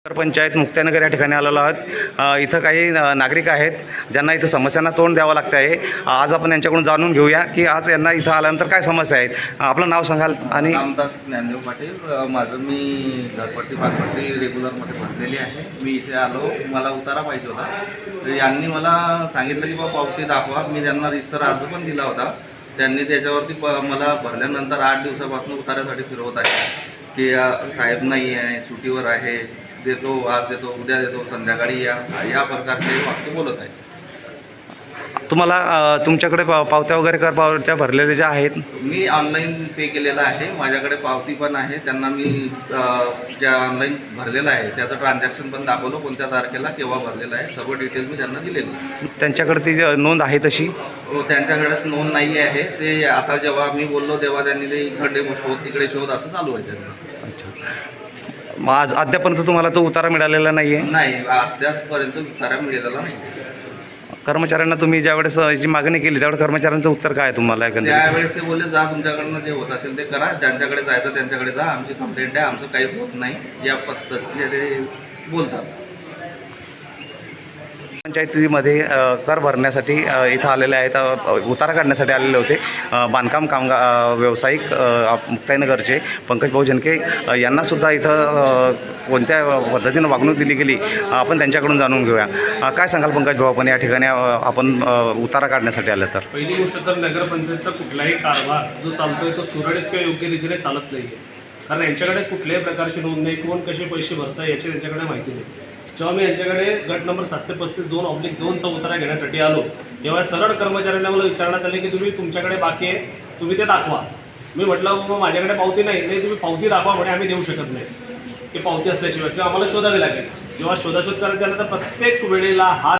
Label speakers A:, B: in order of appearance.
A: पंचायत मुक्ताईनगर या ठिकाणी आलेलो आहोत। इथं काही नागरिक आहेत ज्यांना इथं समस्यांना तोंड द्यावं लागतं आहे। आज आपण यांच्याकडून जाणून घेऊया की आज यांना इथं आल्यानंतर काय समस्या आहेत। आपलं नाव सांगाल? आणि
B: रामदास ज्ञानदेव पाटील, मी घरपट्टी पाकपट्टी रेग्युलरमध्ये भरलेली आहे। मी इथे आलो, मला उतारा पाहिजे होता, तर यांनी मला सांगितलं की बाबा पावती दाखवा। मी त्यांना रीतसर अर्ज पण दिला होता। त्यांनी त्याच्यावरती मला भरल्यानंतर 8 दिवसापासून उतार्यासाठी फिरवत आहे की साहेब नाही आहे, सुट्टीवर आहे, देतो, आज देतो, उद्या देतो, संध्याकाळी या प्रकारचे वाक्य बोलत आहे।
A: तुम्हाला तुमच्याकडे पावत्या वगैरे कर पावत्या भरलेल्या ज्या आहेत?
B: मी ऑनलाईन पे केलेला आहे, माझ्याकडे पावती पण आहे। त्यांना मी ज्या ऑनलाईन भरलेलं आहे त्याचं ट्रान्झॅक्शन पण दाखवलं, कोणत्या तारखेला केव्हा भरलेलं आहे, सर्व डिटेल मी त्यांना दिलेली।
A: त्यांच्याकडे ती नोंद आहे तशी?
B: त्यांच्याकडे नोंद नाही आहे। ते आता जेव्हा मी बोललो तेव्हा त्यांनी ते इकडे शोध तिकडे शोध असं चालू आहे त्यांचं।
A: अच्छा, मग आज अद्यापर्यंत तुम्हाला तो उतारा मिळालेला नाही आहे?
B: नाही, अद्यापपर्यंत उतारा मिळालेला नाही।
A: कर्मचाऱ्यांना तुम्ही ज्यावेळेस जी मागणी केली त्यावेळेस कर्मचाऱ्यांचं उत्तर काय आहे तुम्हाला?
B: त्यावेळेस ते बोलले जा, तुमच्याकडनं जे होत असेल ते करा, ज्यांच्याकडे जायचं त्यांच्याकडे जा, आमची कंप्लेंट आहे, आमचं काही होत नाही, या पद्धतीने ते बोलतात।
A: पंचायतीमध्ये कर भरण्यासाठी इथं आलेले आहेत, उतारा काढण्यासाठी आलेले होते बांधकाम कामगार व्यावसायिक मुक्ताईनगरचे पंकज भाऊ जनके यांनासुद्धा इथं कोणत्या पद्धतीनं वागणूक दिली गेली आपण त्यांच्याकडून जाणून घेऊया। काय सांगाल पंकज भाऊ, आपण या ठिकाणी आपण उतारा काढण्यासाठी आलं तर?
C: पहिली गोष्ट तर नगरपंचायतचा कुठलाही कारभार जो चालतोय तो सुरळीत किंवा योग्य रीतीने चालत नाही आहे, कारण यांच्याकडे कुठल्याही प्रकारची नोंद नाही, कोण कसे पैसे भरता याची त्यांच्याकडे माहिती नाही। जेव्हा मी यांच्याकडे गट नंबर 735-2/2चा उतारा घेण्यासाठी आलो तेव्हा सरळ कर्मचाऱ्यांना मला विचारण्यात आले की तुम्ही तुमच्याकडे बाकी आहे, तुम्ही ते दाखवा। मी म्हटलं बाबा माझ्याकडे पावती नाही, तुम्ही पावती दाखवा म्हणे, आम्ही देऊ शकत नाही की पावती असल्याशिवाय, किंवा आम्हाला शोधावी लागेल। जेव्हा शोधाशोध करायची आलं तर प्रत्येक वेळेला हा